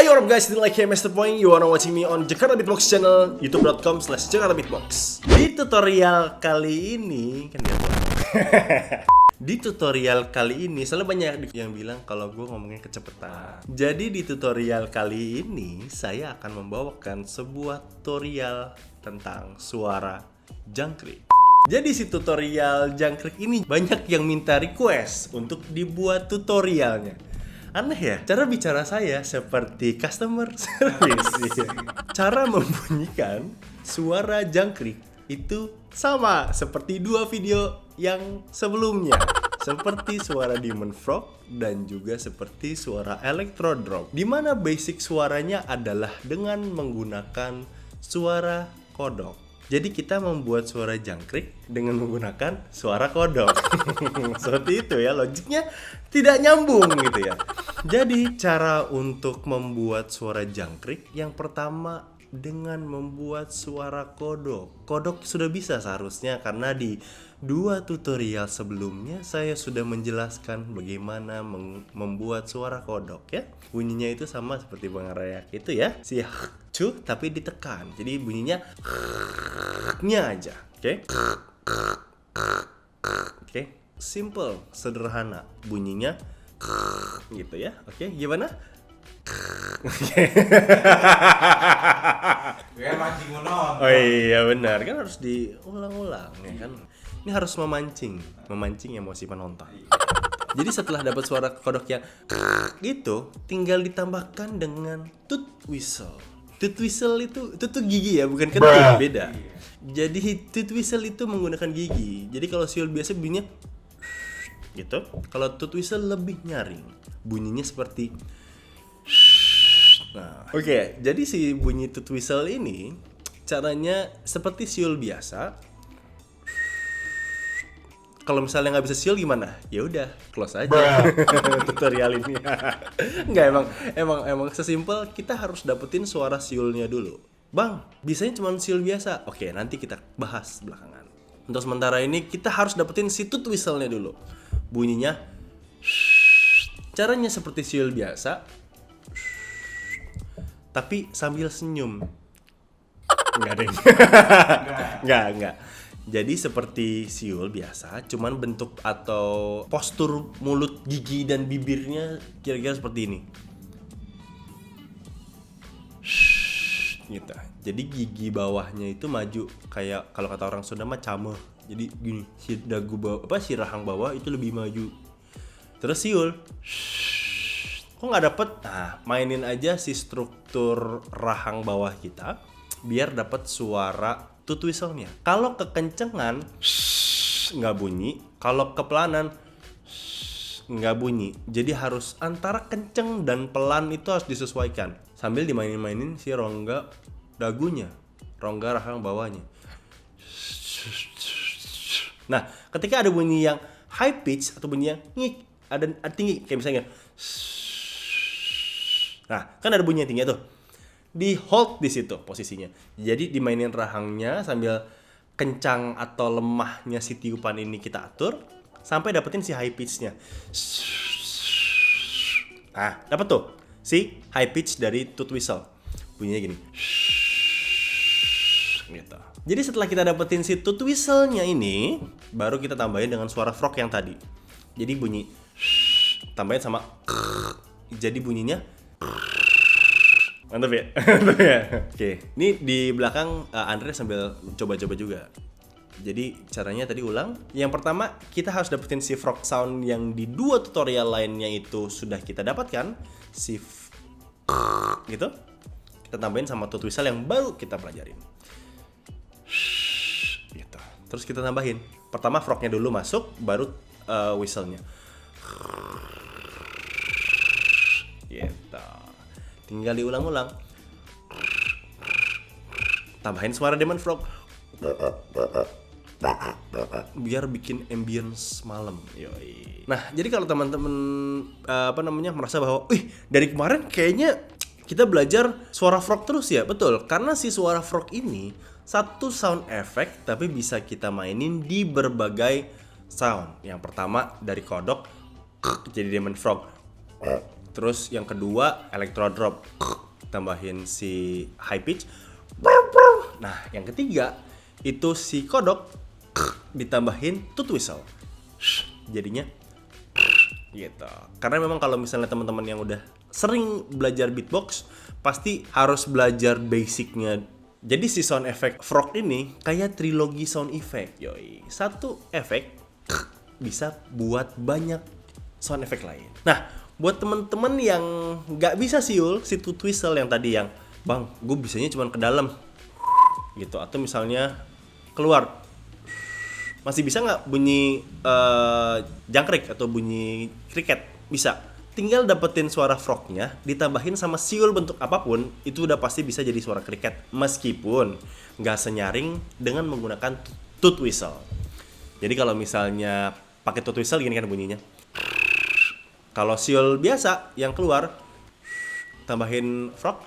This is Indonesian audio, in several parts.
Ayo what up guys, like Master Point. You wanna watching me on Jakarta Beatbox channel, youtube.com/Jakarta Beatbox. Di tutorial kali ini Di tutorial kali ini selalu banyak yang bilang kalau gue ngomongnya kecepatan. Jadi di tutorial kali ini saya akan membawakan sebuah tutorial tentang suara jangkrik. Jadi si tutorial jangkrik ini banyak yang minta request untuk dibuat tutorialnya. Aneh ya, cara bicara saya seperti customer service. Cara membunyikan suara jangkrik itu sama seperti dua video yang sebelumnya. Seperti suara Demon Frog dan juga seperti suara Electro Drop. Dimana basic suaranya adalah dengan menggunakan suara kodok. Jadi kita membuat suara jangkrik dengan menggunakan suara kodok. Seperti itu ya, logiknya tidak nyambung gitu ya. Jadi cara untuk membuat suara jangkrik yang pertama dengan membuat suara kodok. Kodok sudah bisa seharusnya karena di dua tutorial sebelumnya saya sudah menjelaskan bagaimana membuat suara kodok ya. Bunyinya itu sama seperti Bang Rayak itu ya. Si cu tapi ditekan. Jadi bunyinya nya aja. Oke? Oke, simple, sederhana. Bunyinya gitu ya. Oke, gimana? Biar mancing menonton. Oh iya benar, kan harus diulang-ulang ya kan. Ini harus memancing emosi penonton. Jadi setelah dapat suara kodok yang gitu, tinggal ditambahkan dengan tooth whistle. Tooth whistle itu tuh gigi ya, bukan ketik, beda. Jadi tooth whistle itu menggunakan gigi. Jadi kalau siul biasa bunyinya gitu. Kalau tooth whistle lebih nyaring. Bunyinya seperti nah, oke, jadi si bunyi tooth whistle ini caranya seperti siul biasa. Kalau misalnya nggak bisa siul gimana? Ya udah, close aja tutorial ini. Nggak, emang sesimpel kita harus dapetin suara siulnya dulu. Bang, bisanya cuma siul biasa. Oke, nanti kita bahas belakangan. Untuk sementara ini kita harus dapetin si tooth whistle-nya dulu. Bunyinya caranya seperti siul biasa, tapi sambil senyum. Enggak deh. Enggak. Jadi seperti siul biasa, cuman bentuk atau postur mulut, gigi dan bibirnya kira-kira seperti ini. Gitu. Jadi gigi bawahnya itu maju kayak kalau kata orang Sunda mah cameh. Jadi gini, si dagu bawah si rahang bawah itu lebih maju. Terus siul. Kok nggak dapet? Nah, mainin aja si struktur rahang bawah kita biar dapat suara tooth whistle-nya. Kalau kekencengan nggak bunyi, kalau kepelanan nggak bunyi. Jadi harus antara kenceng dan pelan itu harus disesuaikan. Sambil dimainin-mainin si rongga dagunya, rongga rahang bawahnya. Nah, ketika ada bunyi yang high pitch atau bunyi yang ngik, ada tinggi kayak misalnya. Nah, kan ada bunyi yang tinggi tuh. Di hold di situ posisinya. Jadi dimainin rahangnya sambil kencang atau lemahnya si tiupan ini kita atur sampai dapetin si high pitch-nya. Nah, dapet tuh si high pitch dari tooth whistle. Bunyinya gini. Gitu. Jadi setelah kita dapetin si tooth whistle-nya ini, baru kita tambahin dengan suara frog yang tadi. Jadi bunyi tambahin sama jadi bunyinya mantap ya? Oke, ini di belakang Andre sambil coba-coba juga. Jadi caranya tadi ulang. Yang pertama kita harus dapetin si frog sound yang di dua tutorial lainnya itu sudah kita dapatkan. Si gitu. Kita tambahin sama tooth whistle yang baru kita pelajarin. Gitu. Terus kita tambahin. Pertama frognya dulu masuk, baru whistle-nya. Gitu. Tinggal diulang-ulang. Tambahin suara Demon Frog biar bikin ambience malam. Yoi. Nah, jadi kalau teman-teman merasa bahwa, dari kemarin kayaknya kita belajar suara frog terus ya. Betul, karena si suara frog ini satu sound effect tapi bisa kita mainin di berbagai sound. Yang pertama dari kodok jadi Demon Frog. Terus yang kedua electro drop, tambahin si high pitch. Nah yang ketiga itu si kodok ditambahin tooth whistle, jadinya gitu. Karena memang kalau misalnya teman-teman yang udah sering belajar beatbox pasti harus belajar basicnya. Jadi si sound effect frog ini kayak trilogi sound effect, yoi. Satu efek bisa buat banyak sound effect lain. Nah, buat temen-temen yang nggak bisa siul si tooth whistle yang tadi yang, bang, gue bisanya cuma ke dalam, gitu. Atau misalnya keluar, masih bisa nggak bunyi jangkrik atau bunyi kriket? Bisa. Tinggal dapetin suara frognya, ditambahin sama siul bentuk apapun, itu udah pasti bisa jadi suara kriket. Meskipun nggak senyaring dengan menggunakan tooth whistle. Jadi kalau misalnya pakai tooth whistle gini kan bunyinya. Kalau siul biasa yang keluar, tambahin frog,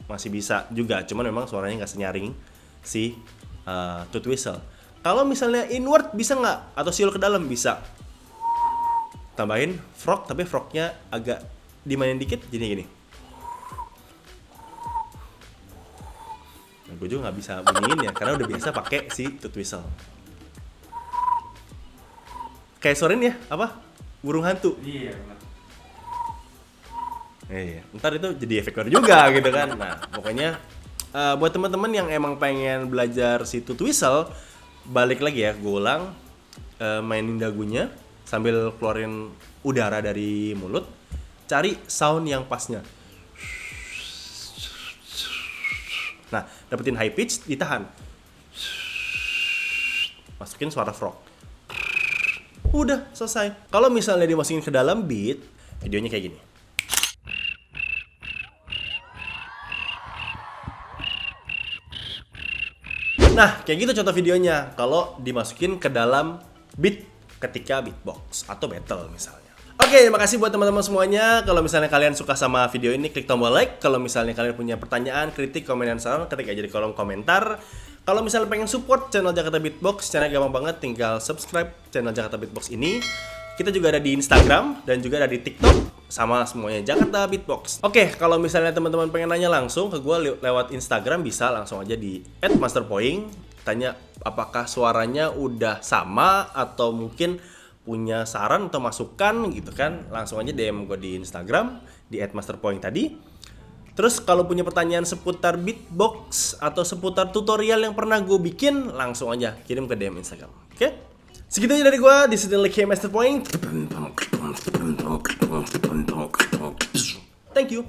masih bisa juga. Cuman memang suaranya nggak senyaring si tooth whistle. Kalau misalnya inward bisa nggak? Atau siul ke dalam bisa. Tambahin frog, tapi frognya agak dimainin dikit, jadi gini. Nah, gue juga nggak bisa bunyiin ya, karena udah biasa pakai si tooth whistle. Kayak suarain ya, apa? Burung hantu. Iya. Iya, ntar itu jadi efek baru juga gitu kan. Nah, pokoknya buat teman-teman yang emang pengen belajar si tooth whistle, balik lagi ya, gue ulang, mainin dagunya sambil keluarin udara dari mulut, cari sound yang pasnya. Nah, dapetin high pitch, ditahan, masukin suara frog, udah selesai. Kalau misalnya dimasukin ke dalam beat, videonya kayak gini. Nah, kayak gitu contoh videonya kalau dimasukin ke dalam beat ketika beatbox atau battle misalnya. Oke, makasih buat teman-teman semuanya. Kalau misalnya kalian suka sama video ini, klik tombol like. Kalau misalnya kalian punya pertanyaan, kritik, komen, dan saran, ketik aja di kolom komentar. Kalau misalnya pengen support channel Jakarta Beatbox, caranya gampang banget, tinggal subscribe channel Jakarta Beatbox ini. Kita juga ada di Instagram dan juga ada di TikTok, sama semuanya Jakarta Beatbox. Oke, kalau misalnya teman-teman pengen nanya langsung ke gue lewat Instagram, bisa langsung aja di @masterpoing. Tanya apakah suaranya udah sama atau mungkin punya saran atau masukan gitu kan. Langsung aja DM gue di Instagram di @masterpoing tadi. Terus kalau punya pertanyaan seputar beatbox atau seputar tutorial yang pernah gue bikin, langsung aja kirim ke DM Instagram. Oke? Segitu aja dari gue, di sini Like Master Point. Thank you.